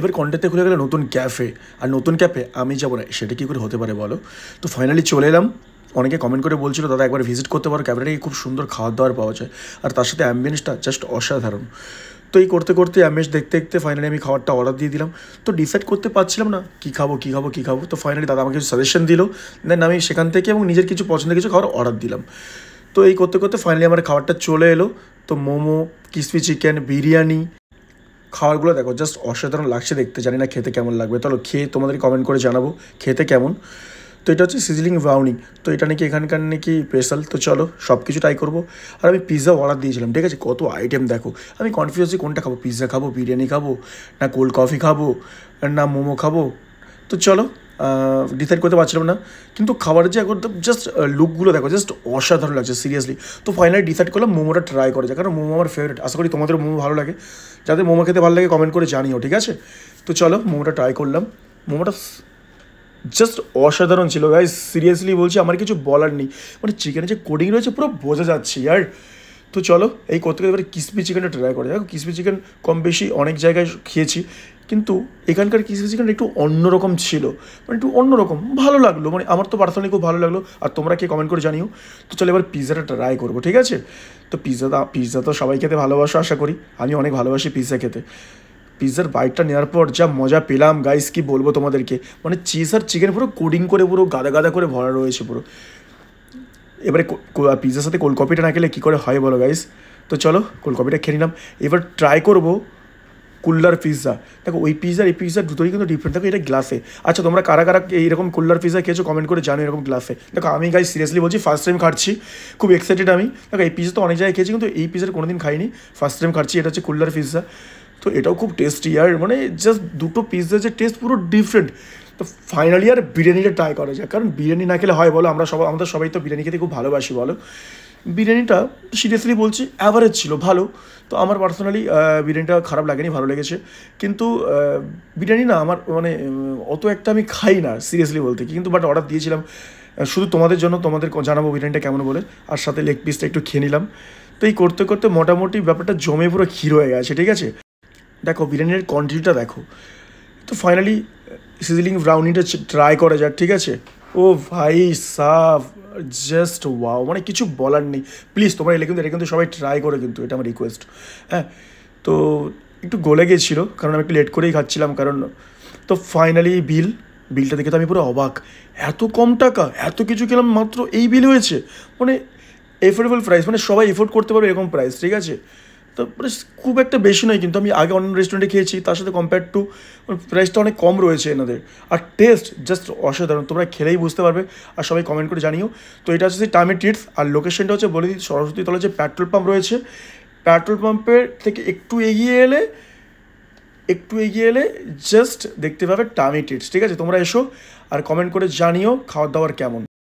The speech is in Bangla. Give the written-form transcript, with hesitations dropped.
এবার কন্টেন্টে খুলে গেলে নতুন ক্যাফে, আর নতুন ক্যাফে আমি যাবো না, সেটা কী করে হতে পারে বলো? তো ফাইনালি চলে এলাম। অনেকে কমেন্ট করে বলছিল দাদা একবার ভিজিট করতে পারো, ক্যাফেটাকে খুব সুন্দর খাবার দাবার পাওয়া যায়, আর তার সাথে অ্যাম্বিয়েন্সটা জাস্ট অসাধারণ। তো এই করতে করতে অ্যাম্বিয়েন্স দেখতে দেখতে ফাইনালি আমি খাবারটা অর্ডার দিয়ে দিলাম। তো ডিসাইড করতে পারছিলাম না কী খাবো কী খাবো কী খাবো। তো ফাইনালি দাদা আমাকে কিছু সাজেশন দিল, দেন আমি সেখান থেকে এবং নিজের কিছু পছন্দের কিছু খাবার অর্ডার দিলাম। তো এই করতে করতে ফাইনালি আমার খাবারটা চলে এলো। তো মোমো, ক্রিসপি চিকেন, বিরিয়ানি, খাবারগুলো দেখো জাস্ট অসাধারণ লাগছে দেখতে। জানি না খেতে কেমন লাগবে, চলো খেয়ে তোমাদের কমেন্ট করে জানাবো খেতে কেমন। তো এটা হচ্ছে সিজলিং ব্রাউনি। তো এটা নাকি এখানকার নাকি স্পেশাল। তো চলো সব কিছু ট্রাই করবো। আর আমি পিৎজা অর্ডার দিয়েছিলাম, ঠিক আছে? কত আইটেম দেখো, আমি কনফিউজ আছি কোনটা খাবো, পিৎজা খাবো, বিরিয়ানি খাবো, না কোল্ড কফি খাবো, না মোমো খাবো। তো চলো ডিসাইড করতে পারছিলাম না, কিন্তু খাবারের যে এখন জাস্ট লুকগুলো দেখো জাস্ট অসাধারণ লাগছে সিরিয়াসলি। তো ফাইনালি ডিসাইড করলাম মোমোটা ট্রাই করা যায়, কারণ মোমো আমার ফেভারিট। আশা করি তোমাদের মোমো ভালো লাগে, যাদের মোমো খেতে ভালো লাগে কমেন্ট করে জানিও, ঠিক আছে? তো চলো মোমোটা ট্রাই করলাম। মোমোটা জাস্ট অসাধারণ ছিল গাইস, সিরিয়াসলি বলছি, আমার কিছু বলার নেই। মানে চিকেনের যে কোডিং রয়েছে পুরো বোঝা যাচ্ছে আর। তো চলো এই করতে এবারে ক্রিসপি চিকেনটা ট্রাই করা যায়। ক্রিসপি চিকেন কম বেশি অনেক জায়গায় খেয়েছি, কিন্তু এখানকার ক্রিসপি চিকেনটা একটু অন্যরকম ছিল, মানে একটু অন্যরকম ভালো লাগলো, মানে আমার তো পার্সোনালি খুব ভালো লাগলো। আর তোমরা কে কমেন্ট করে জানিও। তো চলো এবার পিৎজাটা ট্রাই করবো, ঠিক আছে? তো পিৎজা তো সবাই খেতে ভালোবাসো আশা করি, আমি অনেক ভালোবাসি পিৎজা খেতে। পিৎজার বাইটটা নেওয়ার পর যা মজা পেলাম গাইস, কি বলবো তোমাদেরকে। মানে চিজ আর চিকেন পুরো কোডিং করে পুরো গাদা গাদা করে ভরা রয়েছে পুরো। এবারে পিৎজার সাথে কোল্ড কফিটা না খেলে কী করে হয় বলো গাইস? তো চলো কোল্ড কফিটা খেয়ে নিলাম। এবার ট্রাই করবো কুল্লার পিৎজা। দেখো ওই পিৎজার এই পিৎজার দুটোই কিন্তু ডিফারেন্ট। দেখো এটা গ্লাসে। আচ্ছা তোমরা কারা কারা এইরকম কুল্লার পিৎজা খেয়েছো কমেন্ট করে জানো এরকম গ্লাসে। দেখো আমি গাইস সিরিয়াসলি বলছি ফার্স্ট টাইম খাচ্ছি, খুব এক্সাইটেড আমি। দেখো এই পিৎজা তো অনেক জায়গায় খেয়েছি, কিন্তু এই পিৎজার কোনোদিন খাইনি, ফার্স্ট টাইম খাচ্ছি। এটা হচ্ছে কুল্লার পিৎজা। তো এটাও খুব টেস্টি আর মানে জাস্ট দুটো পিৎজার যে টেস্ট পুরো ডিফারেন্ট। তো ফাইনালি আর বিরিয়ানিটা ট্রাই করা যায়, কারণ বিরিয়ানি না খেলে হয় বলো? আমাদের সবাই তো বিরিয়ানি খেতে খুব ভালোবাসি বলো। বিরিয়ানিটা সিরিয়াসলি বলছি অ্যাভারেজ ছিল, ভালো। তো আমার পার্সোনালি বিরিয়ানিটা খারাপ লাগেনি, ভালো লেগেছে। কিন্তু বিরিয়ানি না আমার মানে অত একটা আমি খাই না সিরিয়াসলি বলতে কি, কিন্তু বাট অর্ডার দিয়েছিলাম শুধু তোমাদের জন্য, তোমাদের জানাবো বিরিয়ানিটা কেমন বলে। আর সাথে লেগ পিসটা একটু খেয়ে নিলাম। তো এই করতে করতে মোটামুটি ব্যাপারটা জমে পুরো ক্ষীর হয়ে গেছে, ঠিক আছে? দেখো বিরিয়ানির কোয়ান্টিটিটা দেখো। তো ফাইনালি সিজলিং ব্রাউনিটা ট্রাই করা যাক, ঠিক আছে? ও ভাই সাফ, জাস্ট ওয়াও, মানে কিছু বলার নেই। প্লিজ তোমরা এটা কিন্তু সবাই ট্রাই করে, কিন্তু এটা আমার রিকোয়েস্ট। হ্যাঁ, তো একটু গলে গেছিলো কারণ আমি একটু লেট করেই খাচ্ছিলাম, কারণ তো ফাইনালি বিলটা দেখে তো আমি পুরো অবাক। এত কম টাকা, এত কিছু খেলাম, মাত্র এই বিল হয়েছে। মানে এফোর্ডেবল প্রাইস, মানে সবাই এফোর্ড করতে পারবে এরকম প্রাইস, ঠিক আছে? তো মানে খুব একটা বেশি নয়, কিন্তু আমি আগে অন্য রেস্টুরেন্টে খেয়েছি, তার সাথে কম্পেয়ার টু প্রাইসটা অনেক কম রয়েছে এনাদের। আর টেস্ট জাস্ট অসাধারণ, তোমরা খেলেই বুঝতে পারবে। আর সবাই কমেন্ট করে জানিও। তো এটা হচ্ছে টাইমে টিটস, আর লোকেশনটা হচ্ছে বলে দিই সরস্বতী তলা যে পেট্রোল পাম্প রয়েছে, পেট্রোল পাম্পের থেকে একটু এগিয়ে এলে জাস্ট দেখতে পাবে টামি টিটস, ঠিক আছে? তোমরা এসো আর কমেন্ট করে জানিও খাওয়ার দাওয়ার কেমন।